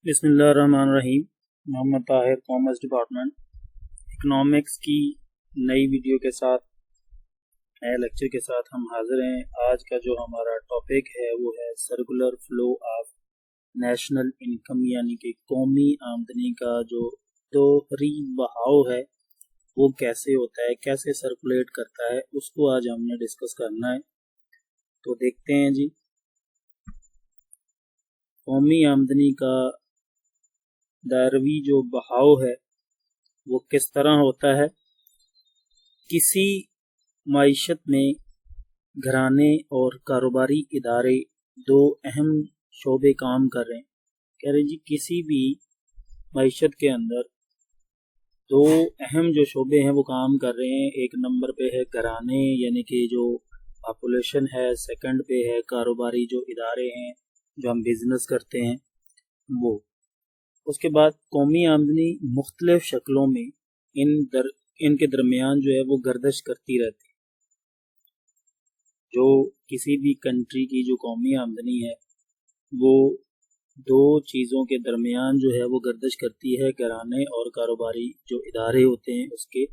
बिस्मिल्लाहिर्रहमानिर्रहीम। Mohammad Tahir, commerce department, economics की नई वीडियो के साथ, नए लेक्चर के साथ हम हाजिर हैं। आज का जो हमारा टॉपिक है वो है circular flow of national income, यानी कि कौमी आमदनी का जो दोहरी बहाव है वो कैसे होता है, कैसे सर्कुलेट करता है, उसको आज हमने डिस्कस करना है। तो देखते हैं जी, कौमी आमदनी का दायरवी जो बहाव है वो किस तरह होता है। किसी माइशत में घराने और कारोबारी इदारे दो अहम शोबे काम कर रहे हैं। कह रहे जी, किसी भी माइशत के अंदर दो अहम जो शोबे हैं वो काम कर रहे हैं। एक नंबर पे है घराने, यानी कि जो पॉपुलेशन है। सेकंड पे है कारोबारी जो इदारे हैं, जो हम बिजनेस करते हैं वो। उसके बाद कौमी आमदनी मुख्तलिफ शक्लों में इनके दरमियान जो है वो गर्दिश करती रहती है। जो किसी भी कंट्री की जो कौमी आमदनी है वो दो चीज़ों के दरमियान जो है वो गर्दिश करती है। घराने और कारोबारी जो इदारे होते हैं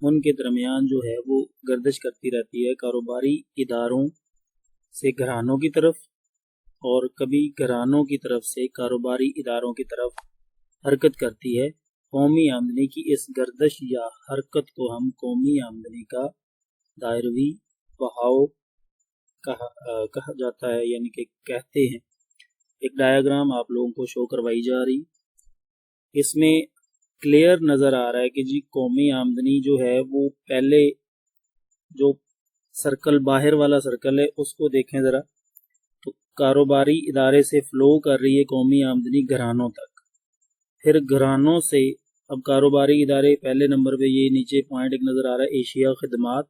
उनके दरमियान जो है वो गर्दिश करती रहती है। कारोबारी इदारों से घरानों की तरफ और कभी घरानों की तरफ से कारोबारी इदारों की तरफ हरकत करती है। कौमी आमदनी की इस गर्दिश या हरकत को हम कौमी आमदनी का दायरवी बहाव कहा जाता है, यानी कि कहते हैं। एक डायग्राम आप लोगों को शो करवाई जा रही, इसमें क्लियर नज़र आ रहा है कि जी कौमी आमदनी जो है वो पहले जो सर्कल, बाहर वाला सर्कल है, उसको देखें ज़रा। तो कारोबारी इदारे से फ़्लो कर रही है कौमी आमदनी घरानों तक। फिर घरानों से अब कारोबारी इदारे पहले नंबर पे, ये नीचे पॉइंट एक नज़र आ रहा है, एशिया खिदमात।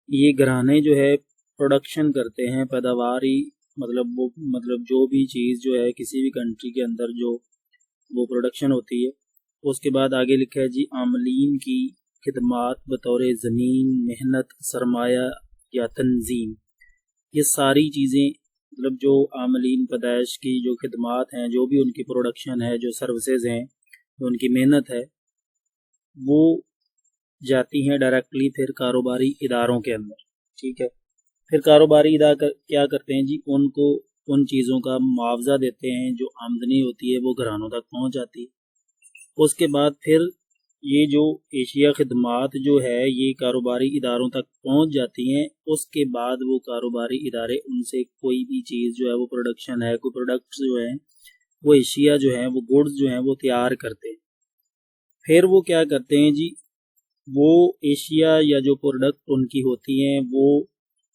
ये घराने जो है प्रोडक्शन करते हैं, पैदावारी मतलब जो भी चीज़ जो है किसी भी कंट्री के अंदर जो वो प्रोडक्शन होती है। उसके बाद आगे लिखा है जी आमलीन की खिदमात बतौर ज़मीन, मेहनत, सरमाया या तंजीम। ये सारी चीज़ें मतलब जो आमलीन पैदाइश की जो खिदमात हैं, जो भी उनकी प्रोडक्शन है, जो सर्विसेज हैं, जो उनकी मेहनत है, वो जाती हैं डायरेक्टली फिर कारोबारी इदारों के अंदर। ठीक है। फिर कारोबारी इदारे क्या करते हैं जी, उनको उन चीज़ों का मुआवजा देते हैं, जो आमदनी होती है वो घरानों तक पहुंच जाती है। उसके बाद फिर ये जो एशिया खिदमात जो है ये कारोबारी इदारों तक पहुंच जाती हैं। उसके बाद वो कारोबारी इदारे उनसे कोई भी चीज़ जो है वो प्रोडक्शन है, कोई प्रोडक्ट्स जो हैं वो एशिया जो है वो गुड्स जो हैं वो तैयार करते हैं। फिर वो क्या करते हैं जी, वो एशिया या जो प्रोडक्ट उनकी होती हैं वो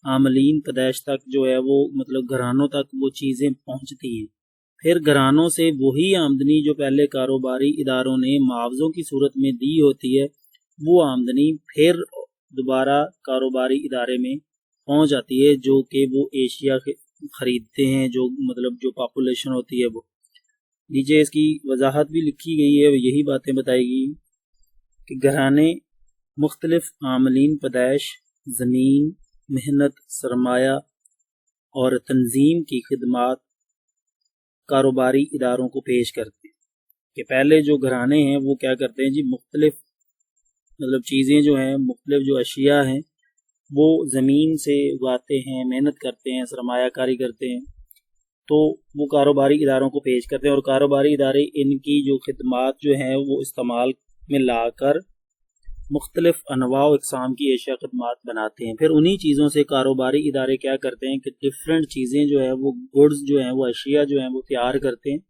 आमलीन पैदाइश तक जो है वो मतलब घरानों तक वो चीज़ें पहुंचती हैं। फिर घरानों से वही आमदनी जो पहले कारोबारी इदारों ने मुआवजों की सूरत में दी होती है, वो आमदनी फिर दोबारा कारोबारी इदारे में पहुंच जाती है, जो कि वो एशिया ख़रीदते हैं, जो मतलब जो पॉपुलेशन होती है वो। नीचे इसकी वजाहत भी लिखी गई है, यही बातें बताएगी कि घराने मुख्तलिफ आमलीन पैदाइश, ज़मीन, मेहनत, सरमाया और तंजीम की खिदमात कारोबारी इदारों को पेश करते हैं। कि पहले जो घराने हैं वो क्या करते हैं जी, मुख्तलिफ मतलब चीज़ें जो हैं, मुख्तलिफ जो अशिया हैं वो ज़मीन से उगाते हैं, मेहनत करते हैं, सरमायाकारी करते हैं, तो वो कारोबारी इदारों को पेश करते हैं। और कारोबारी इदारे इनकी जो खिदमात जो हैं वो इस्तेमाल में लाकर मुख्तलिफ अनवा व इक़साम की एशिया खिदमात बनाते हैं। फिर उन्हीं चीज़ों से कारोबारी इदारे क्या करते हैं कि डिफरेंट चीज़ें जो है वो गुड्स जो हैं वो अशिया जो हैं वो तैयार करते हैं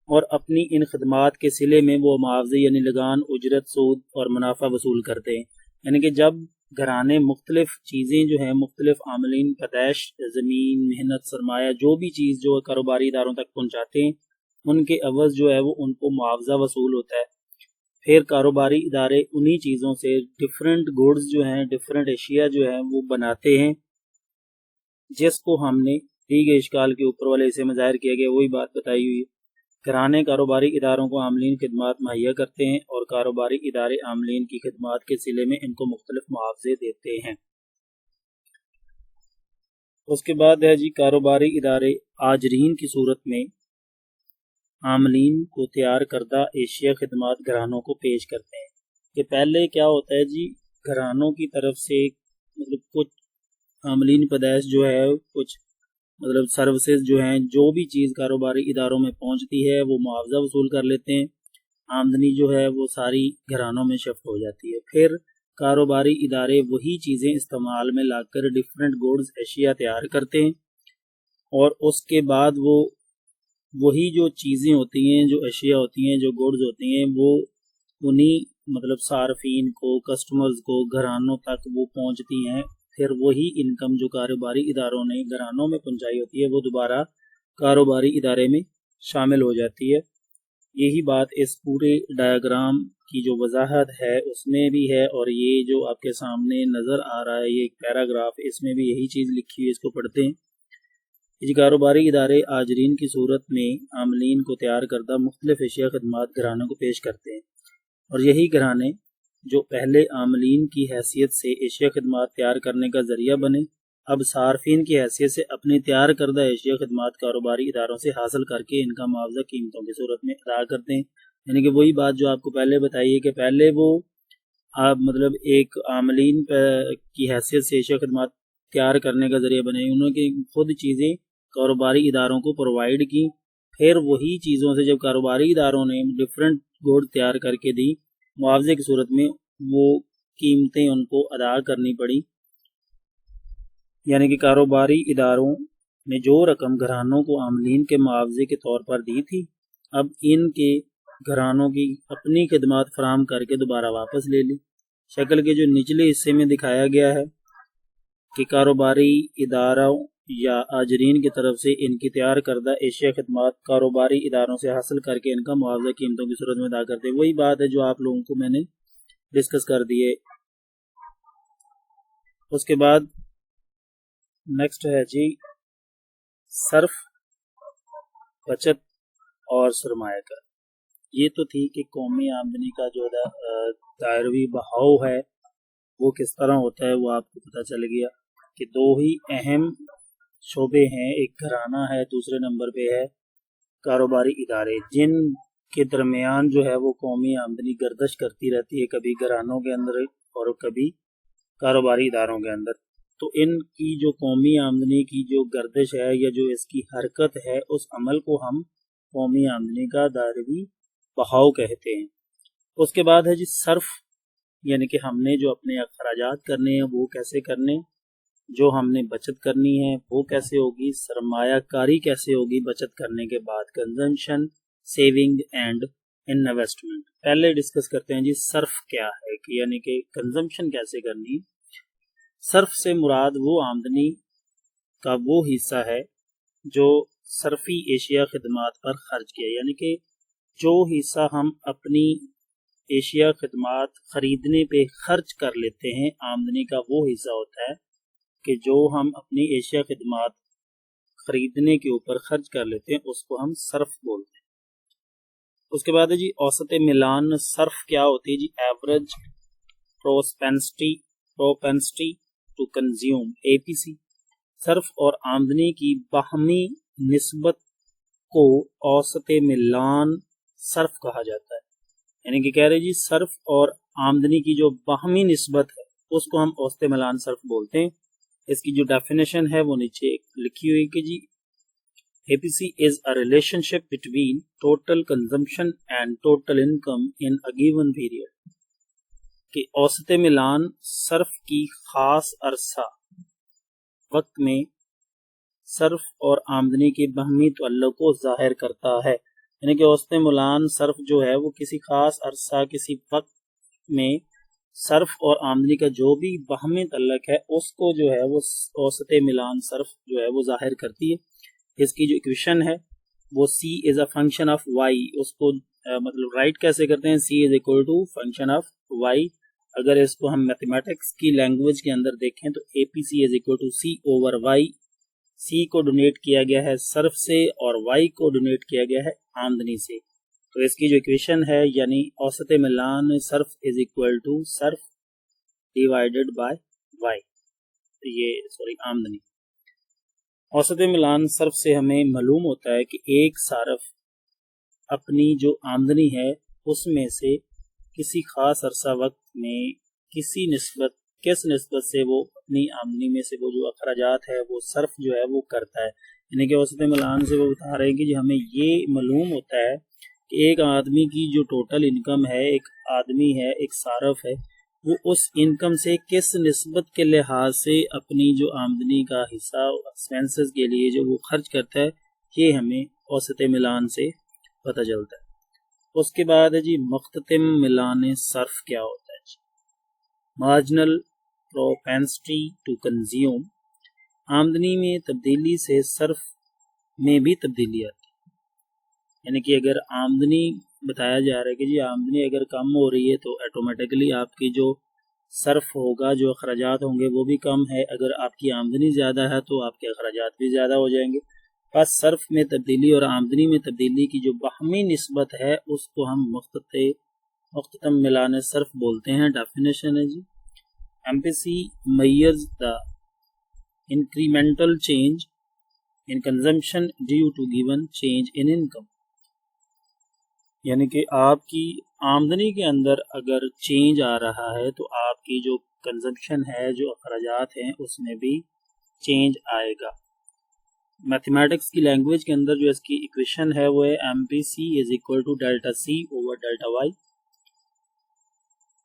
और अपनी इन खिदमात के सिले में वो मुआवजे यानी लगान, उजरत, सूद और मुनाफा वसूल करते हैं। यानी कि जब घराने मुख्तलिफ चीज़ें जो हैं, मुख्तलिफ आमलीन पैदाइश, ज़मीन, मेहनत, सरमाया, जो भी चीज़ जो कारोबारी इदारों तक पहुँचाते हैं, उनके अवज़ जो है वो उनको मुआवजा वसूल होता है। फिर कारोबारी इदारे उन्हीं चीज़ों से डिफरेंट गुड्स जो हैं, डिफरेंट एशिया जो है वो बनाते हैं, जिसको हमने दी गई इश्काल के ऊपर वाले हिस्से में ज़ाहिर किया गया, वही बात बताई हुई है। घराने कारोबारी इदारों को आमलीन खिदमात मुहैया करते हैं और कारोबारी इदारे आमलीन की खिदमात के सिले में इनको मुख्तलिफ मुआवजे देते हैं। उसके बाद है जी, कारोबारी इदारे आजरीन की सूरत में आमलीन को तैयार करदा एशिया खदमात घरानों को पेश करते हैं। कि पहले क्या होता है जी, घरानों की तरफ से मतलब कुछ आमलीन पैदाइश जो है, कुछ मतलब सर्विसेज जो हैं, जो भी चीज़ कारोबारी इदारों में पहुंचती है वो मुआवजा वसूल कर लेते हैं। आमदनी जो है वो सारी घरानों में शिफ्ट हो जाती है। फिर कारोबारी इदारे वही चीज़ें इस्तेमाल में लाकर डिफरेंट गुड्स अशिया तैयार करते हैं और उसके बाद वो वही जो चीज़ें होती हैं, जो अशिया होती हैं, जो गुड्स होती हैं, वो उन्हीं मतलब सार्फिन को, कस्टमर्स को, घरानों तक वो पहुंचती हैं। फिर वही इनकम जो कारोबारी इदारों ने घरानों में पहुंचाई होती है वो दोबारा कारोबारी इदारे में शामिल हो जाती है। यही बात इस पूरे डायग्राम की जो वजाहत है उसमें भी है, और ये जो आपके सामने नज़र आ रहा है ये एक पैराग्राफ, इसमें भी यही चीज़ लिखी हुई है, इसको पढ़ते हैं। ये कारोबारी इदारे आजरीन की सूरत में आमलीन को तैयार करदा मुख्तलिफ एशिया खदमात घरानों को पेश करते हैं, और यही घराने जो पहले आमलीन की हैसियत से एशिया खदमात तैयार करने का ज़रिया बने, अब सार्फिन की हैसियत से अपने तैयार करदा एशिया खदमात कारोबारी इदारों से हासिल करके इनका मुआवजा कीमतों की सूरत में अदा करते हैं। यानी कि वही बात जो आपको पहले बताई है कि पहले वो आप मतलब एक आमलीन की हैसियत से एशिया खदमात तैयार करने का ज़रिया बने, उन्होंने खुद चीज़ें कारोबारी इदारों को प्रोवाइड की। फिर वही चीज़ों से जब कारोबारी इदारों ने डिफरेंट गुड तैयार करके दी, मुआवजे की सूरत में वो कीमतें उनको अदा करनी पड़ी। यानी कि कारोबारी इदारों ने जो रकम घरानों को आमलीन के मुआवजे के तौर पर दी थी, अब इनके घरानों की अपनी खदमात फराम करके दोबारा वापस ले ली। शक्ल के जो निचले हिस्से में दिखाया गया है कि कारोबारी इदारों या आजरीन की तरफ से इनकी तैयार करदा एशिया खदमात कारोबारी इदारों से हासिल करके इनका मुआवजा कीमतों की सूरत में अदा करते हैं। वही बात है जो आप लोगों को मैंने डिस्कस कर दी है। उसके बाद नेक्स्ट है जी सर्फ, बचत और सरमायाकार। ये तो थी कि कौमी आमदनी का जो दायरवी बहाव है वो किस तरह होता है, वो आपको पता चल गया कि दो ही अहम शोबे हैं, एक घराना है, दूसरे नंबर पे है कारोबारी इदारे, जिन के दरमियान जो है वो कौमी आमदनी गर्दिश करती रहती है, कभी घरानों के अंदर और कभी कारोबारी इदारों के अंदर। तो इनकी जो कौमी आमदनी की जो गर्दिश है या जो इसकी हरकत है, उस अमल को हम कौमी आमदनी का दायरवी बहाव कहते हैं। उसके बाद है जी सर्फ, यानी कि हमने जो अपने अखराजात करने हैं वो कैसे करने, जो हमने बचत करनी है वो कैसे होगी, सरमायाकारी कैसे होगी बचत करने के बाद, कंजम्पशन, सेविंग एंड इन्वेस्टमेंट। पहले डिस्कस करते हैं जी सर्फ क्या है, कि यानी कि कंजम्पशन कैसे करनी। सर्फ से मुराद वो आमदनी का वो हिस्सा है जो सर्फी एशिया खदमात पर खर्च किया, यानी कि जो हिस्सा हम अपनी एशिया खदमात खरीदने पे खर्च कर लेते हैं, आमदनी का वो हिस्सा होता है कि जो हम अपनी एशिया खदमात खरीदने के ऊपर खर्च कर लेते हैं, उसको हम सर्फ बोलते हैं। उसके बाद है जी औसत मिलान। सर्फ क्या होती है जी, average propensity to consume, APC. सर्फ और आमदनी की बाहमी निस्बत को औसत मिलान सर्फ कहा जाता है। यानी कि कह रहे जी सर्फ और आमदनी की जो बाहमी निस्बत है उसको हम औसत मिलान सर्फ बोलते हैं। इसकी जो डेफिनेशन है वो नीचे लिखी हुई कि जी APC is a relationship between total consumption and total income in a given period. कि औसत मिलान सर्फ की खास अरसा वक्त में सर्फ और आमदनी के बाहमी तअल्लुक़ को जाहिर करता है। यानी कि औसत मिलान सर्फ जो है वो किसी खास अरसा, किसी वक्त में सर्फ और आमदनी का जो भी बाहमी तअल्लुक़ है उसको जो है वो औसत मिलान सर्फ जो है वो जाहिर करती है। इसकी जो इक्वेशन है वो C is a function of Y, उसको मतलब राइट कैसे करते हैं, C is equal to function of Y। अगर इसको हम मैथमेटिक्स की लैंग्वेज के अंदर देखें तो APC is equal to C over Y। C को डोनेट किया गया है सर्फ से और Y को डोनेट किया गया है आमदनी से। तो इसकी जो इक्वेशन है यानी औसत मिलान सर्फ इज इक्वल टू सर्फ डिवाइडेड बाय Y, आमदनी। औसत मिलान सर्फ से हमें मालूम होता है कि एक सारफ اپنی جو آمدنی ہے اس میں سے کسی خاص عرصہ وقت میں کس نسبت سے وہ اپنی آمدنی میں سے وہ جو اخراجات ہے وہ صرف جو ہے وہ کرتا ہے. یعنی کہ اوسط ملان سے وہ بتا رہے ہیں کہ جی ہمیں یہ معلوم ہوتا ہے کہ ایک آدمی کی جو ٹوٹل انکم ہے، ایک آدمی ہے، ایک صارف ہے، وہ اس انکم سے کس نسبت کے لحاظ سے اپنی جو آمدنی کا حصہ ایکسپینسز کے لیے جو وہ خرچ کرتا ہے، یہ ہمیں اوسط ملان سے پتہ چلتا ہے. اس کے بعد ہے جی مختتم ملان صرف کیا ہوتا ہے جی. مارجنل پروپینسٹی ٹو کنزیوم، آمدنی میں تبدیلی سے صرف میں بھی تبدیلی آتی ہے. یعنی کہ اگر آمدنی بتایا جا رہا ہے کہ جی آمدنی اگر کم ہو رہی ہے تو ایٹومیٹکلی آپ کی جو صرف ہوگا، جو اخراجات ہوں گے وہ بھی کم ہے. اگر آپ کی آمدنی زیادہ ہے تو آپ کے اخراجات بھی زیادہ ہو جائیں گے. بس صرف میں تبدیلی اور آمدنی میں تبدیلی کی جو باہمی نسبت ہے اس کو ہم مختتم ملان صرف بولتے ہیں. ڈیفینیشن ہے جی MPC measures the incremental change in consumption due to given change in income. یعنی کہ آپ کی آمدنی کے اندر اگر چینج آ رہا ہے تو آپ کی جو کنزمپشن ہے، جو اخراجات ہیں، اس میں بھی چینج آئے گا. میتھمیٹکس کی لینگویج کے اندر جو اس کی ایکویشن ہے وہ ہے MPC is equal to delta C over delta Y،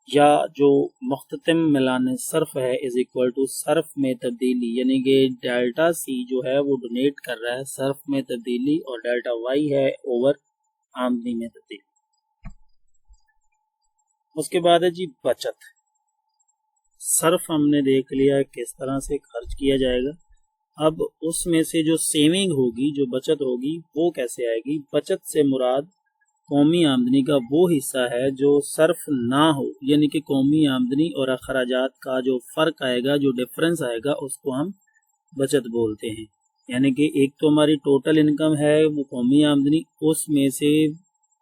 یا جو مختتم ملان صرف ہے از اکول ٹو صرف میں تبدیلی، یعنی کہ ڈیلٹا C جو ہے وہ ڈونیٹ کر رہا ہے صرف میں تبدیلی، اور ڈیلٹا Y ہے اوور آمدنی میں تبدیلی. اس کے بعد ہے جی بچت. صرف ہم نے دیکھ لیا کس طرح سے خرچ کیا جائے گا. اب اس میں سے جو سیونگ ہوگی، جو بچت ہوگی، وہ کیسے آئے گی. بچت سے مراد قومی آمدنی کا وہ حصہ ہے جو صرف نہ ہو، یعنی کہ قومی آمدنی اور اخراجات کا جو فرق آئے گا، جو ڈفرنس آئے گا، اس کو ہم بچت بولتے ہیں. یعنی کہ ایک تو ہماری ٹوٹل انکم ہے وہ قومی آمدنی، اس میں سے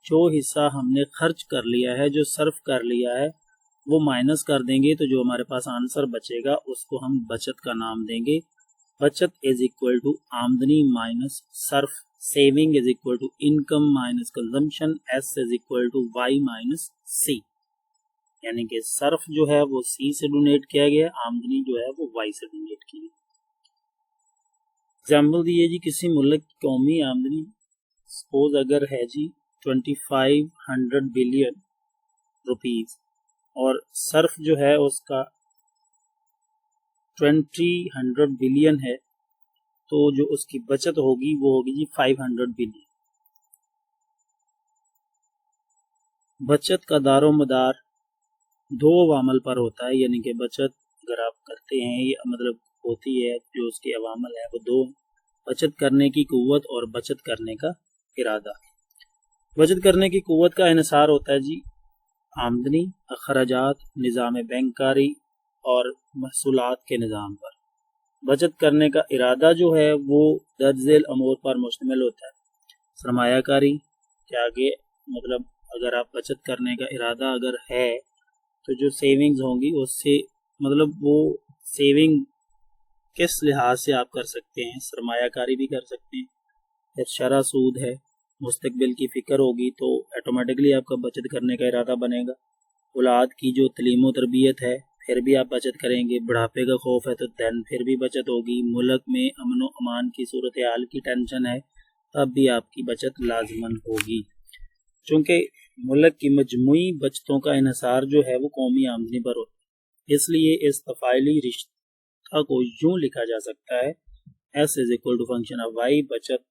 جو حصہ ہم نے خرچ کر لیا ہے، جو صرف کر لیا ہے، وہ مائنس کر دیں گے تو جو ہمارے پاس آنسر بچے گا اس کو ہم بچت کا نام دیں گے. بچت از اکول ٹو آمدنی مائنس صرف. Saving is equal to income minus consumption. S is equal to Y minus C. یعنی کہ صرف جو ہے وہ سی سے ڈونیٹ کیا گیا، آمدنی جو ہے وہ وائی سے ڈونیٹ کی. ایگزامپل دیے جی کسی ملک کی قومی آمدنی سپوز اگر ہے جی 2500 بلین روپیز اور صرف جو ہے اس کا 2000 بلین ہے، تو جو اس کی بچت ہوگی وہ ہوگی جی 500 بلین. بچت کا دار و مدار دو عوامل پر ہوتا ہے، یعنی کہ بچت اگر آپ کرتے ہیں یہ مطلب ہوتی ہے جو اس کے عوامل ہے وہ دو: بچت کرنے کی قوت اور بچت کرنے کا ارادہ. بچت کرنے کی قوت کا انحصار ہوتا ہے جی آمدنی، اخراجات، نظام بینک کاری اور محصولات کے نظام پر. بچت کرنے کا ارادہ جو ہے وہ درج ذیل امور پر مشتمل ہوتا ہے. سرمایہ کاری کے آگے مطلب اگر آپ بچت کرنے کا ارادہ اگر ہے تو جو سیونگز ہوں گی اس سے مطلب وہ سیونگ کس لحاظ سے آپ کر سکتے ہیں، سرمایہ کاری بھی کر سکتے ہیں. پھر شرح سود ہے، مستقبل کی فکر ہوگی تو ایٹومیٹکلی آپ کا بچت کرنے کا ارادہ بنے گا. اولاد کی جو تعلیم و تربیت ہے پھر بھی آپ بچت کریں گے. بڑھاپے کا خوف ہے تو دین پھر بھی بچت ہوگی. ملک میں امن و امان کی صورتحال کی ٹینشن ہے تب بھی آپ کی بچت لازماً ہوگی. چونکہ ملک کی مجموعی بچتوں کا انحصار جو ہے وہ قومی آمدنی پر ہوتا ہے، اس لیے اس تفاعلی رشتہ کو یوں لکھا جا سکتا ہے S is equal to function of Y. بچت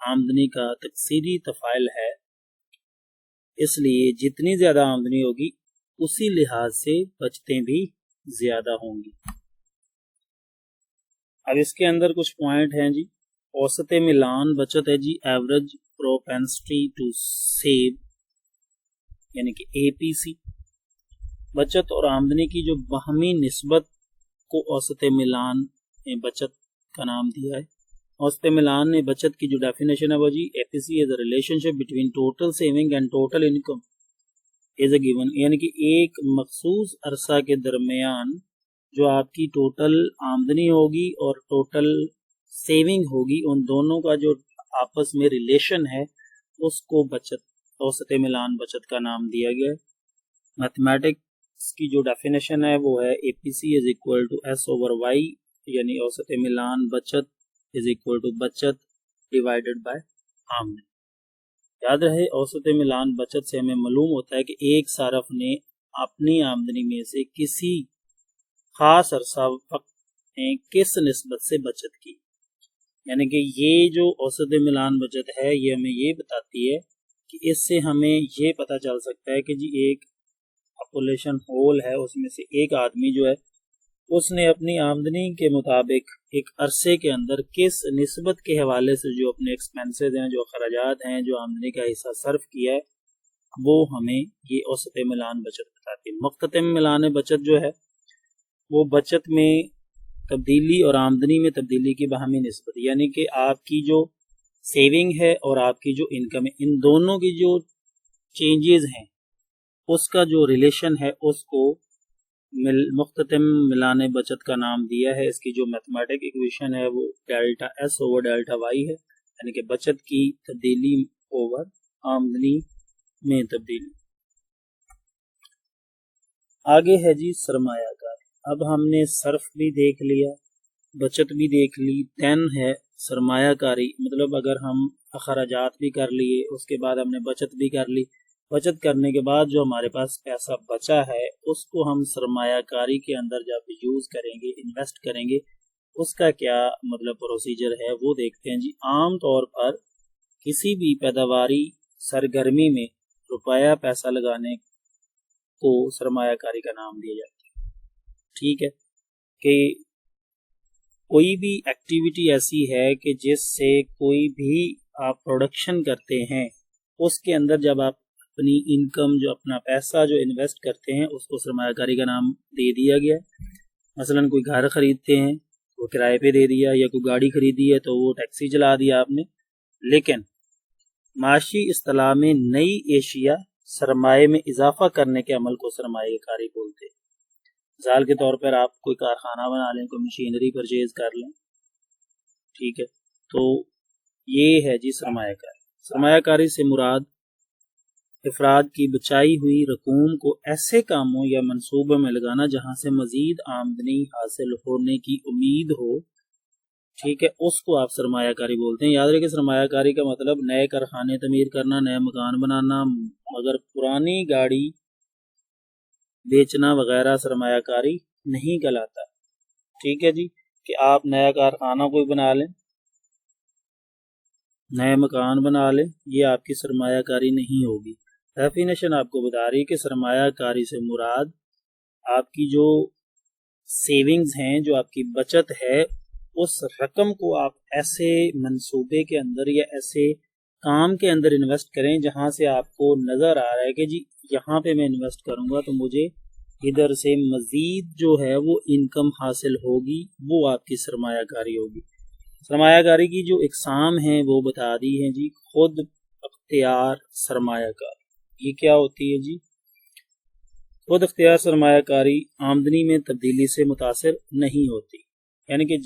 آمدنی کا تکثیری تفاعل ہے، اس لیے جتنی زیادہ آمدنی ہوگی اسی لحاظ سے بچتیں بھی زیادہ ہوں گی. اب اس کے اندر کچھ پوائنٹ ہیں جی. اوسط ملان بچت ہے جی ایوریج پروپینسٹی ٹو سیو، یعنی کہ APC. بچت اور آمدنی کی جو باہمی نسبت کو اوسط ملان نے بچت کا نام دیا ہے. اوسط ملان نے بچت کی جو ڈیفینیشن ہے وہ جی APC is a relation ship between total saving and total income is a given. یعنی کہ ایک مخصوص عرصہ کے درمیان جو آپ کی ٹوٹل آمدنی ہوگی اور ٹوٹل سیونگ ہوگی، ان دونوں کا جو آپس میں ریلیشن ہے اس کو بچت औसत मिलान बचत का नाम दिया गया है। मैथमेटिक्स की जो डेफिनेशन है वो है APC is equal to S over Y, यानी औसत मिलान बचत इज इक्वल टू बचत डिवाइडेड बाय आमदनी। याद रहे औसत मिलान बचत से हमें मालूम होता है कि एक सारफ ने अपनी आमदनी में से किसी खास अरसा वक्त में किस निस्बत से बचत की, यानी कि ये जो औसत मिलान बचत है ये हमें ये बताती है कि इससे हमें ये पता चल सकता है कि जी एक पॉपुलेशन होल है, उसमें से एक आदमी जो है उसने अपनी आमदनी के मुताबिक एक अरसे के अंदर किस निस्बत के हवाले से जो अपने एक्सपेंसेस हैं, जो खर्चात हैं, जो आमदनी का हिस्सा सर्फ किया है, वो हमें ये औसत मिलान बचत बताती है। मुख्ततम मिलान बचत जो है वो बचत में तब्दीली और आमदनी में तब्दीली की बाहमी निस्बत, यानी कि आपकी जो सेविंग है और आपकी जो इनकम है, इन दोनों की जो चेंजेस हैं उसका जो रिलेशन है उसको मुख्ततम मिलान बचत का नाम दिया है। इसकी जो मैथमेटिक इक्वेशन है वो delta S over delta Y है, यानी कि बचत की तब्दीली ओवर आमदनी में तब्दीली। आगे है जी सरमायाकारी। अब हमने सर्फ भी देख लिया, बचत भी देख ली, देन है सरमायाकारी, मतलब अगर हम अखराजात भी कर लिए, उसके बाद हमने बचत भी कर ली, बचत करने के बाद जो हमारे पास पैसा बचा है उसको हम सरमायाकारी के अंदर जब यूज़ करेंगे, इन्वेस्ट करेंगे, उसका क्या मतलब प्रोसीजर है वो देखते हैं जी। आम तौर पर किसी भी पैदावारी सरगर्मी में रुपया पैसा लगाने को सरमायाकारी का नाम दिया जाता है। ठीक है कि कोई भी एक्टिविटी ऐसी है कि जिससे कोई भी आप प्रोडक्शन करते हैं, उसके अंदर जब आप अपनी इनकम, जो अपना पैसा जो इन्वेस्ट करते हैं, उसको सरमायाकारी का नाम दे दिया गया है। मसलन कोई घर ख़रीदते हैं वो किराए पे दे दिया, या कोई गाड़ी ख़रीदी है तो वो टैक्सी चला दिया आपने। लेकिन माशी इस्तिलाह में नई एशिया सरमाए में इजाफा करने के अमल को सरमायाकारी बोलते हैं। मिसाल के तौर पर आप कोई कारखाना बना लें, कोई मशीनरी परचेज कर लें, ठीक है, तो ये है जी सरमायाकारी। सरमायाकारी से मुराद अफराद की बचाई हुई रकूम को ऐसे कामों या मंसूबों में लगाना जहां से मजीद आमदनी हासिल होने की उम्मीद हो, ठीक है, उसको आप सरमायाकारी बोलते हैं। याद रखिए सरमायाकारी का मतलब नए कारखाने तमीर करना, नए मकान बनाना, मगर पुरानी गाड़ी बेचना वगैरह सरमायाकारी नहीं कहलाता। ठीक है जी, कि आप नया कारखाना कोई बना लें, नए मकान बना लें, ये आपकी सरमायाकारी नहीं होगी। डेफिनेशन आपको बता रही है कि सरमायाकारी से मुराद आपकी जो सेविंग्स हैं, जो आपकी बचत है, उस रकम को आप ऐसे मंसूबे के अंदर या ऐसे काम के अंदर इन्वेस्ट करें जहां से आपको नज़र आ रहा है कि जी यहाँ पे मैं इन्वेस्ट करूँगा तो मुझे इधर से मज़ीद जो है वो इनकम हासिल होगी, वो आपकी सरमायाकारी होगी। सरमायाकारी की जो इकसाम हैं वो बता दी हैं जी। खुद अख्तियार सरमायाकारी, ये क्या होती है जी? खुद अख्तियार सरमायाकारी आमदनी में तब्दीली से मुतासिर नहीं होती, यानी कि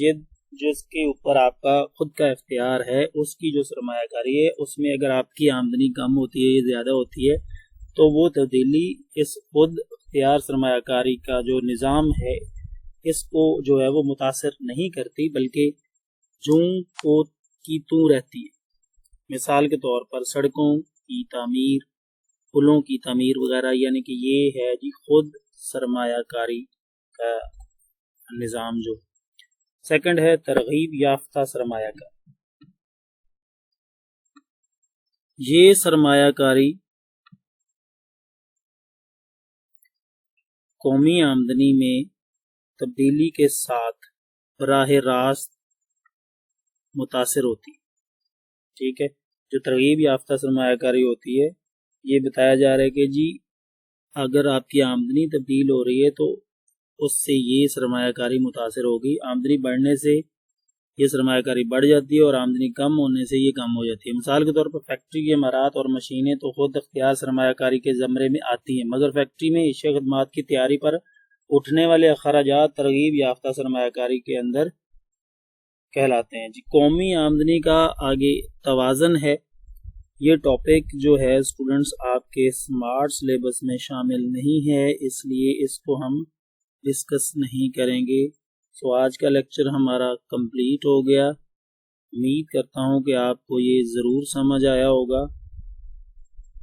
जिसके ऊपर आपका खुद का इख्तियार है उसकी जो सरमायाकारी है उसमें अगर आपकी आमदनी कम होती है या ज़्यादा होती है तो वो तब्दीली इस खुद अख्तियार सरमायाकारी का जो निज़ाम है इसको जो है वो मुतासिर नहीं करती, बल्कि जूं को की तू रहती है। मिसाल के तौर पर सड़कों की तामीर, पुलों की तामीर वगैरह, यानी कि ये है जी खुद सरमायाकारी का निज़ाम। जो सेकंड है तरगीब याफ्ता सरमायाकारी। ये सरमायाकारी कौमी आमदनी में तब्दीली के साथ बराह रास्त मुतासिर होती। ठीक है, जो तरगीब याफ्ता सरमायाकारी होती है, ये बताया जा रहा है कि जी अगर आपकी आमदनी तब्दील हो रही है तो उससे ये सरमायाकारी मुतासिर होगी। आमदनी बढ़ने से ये सरमायाकारी बढ़ जाती है और आमदनी कम होने से ये कम हो जाती है। मिसाल के तौर पर फैक्ट्री के इमारात और मशीनें तो खुद अख्तियार सरमायाकारी के ज़मरे में आती हैं, मगर फैक्ट्री में एशिया खदमात की तैयारी पर उठने वाले अखराजात तरगीब याफ्ता सरमायाकारी के अंदर कहलाते हैं जी। कौमी आमदनी का आगे तवाज़न है یہ ٹاپک جو ہے اسٹوڈنٹس آپ کے اسمارٹ سلیبس میں شامل نہیں ہے، اس لیے اس کو ہم ڈسکس نہیں کریں گے۔ سو آج کا لیکچر ہمارا کمپلیٹ ہو گیا۔ امید کرتا ہوں کہ آپ کو یہ ضرور سمجھ آیا ہوگا۔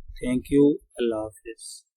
تھینک یو، اللہ حافظ۔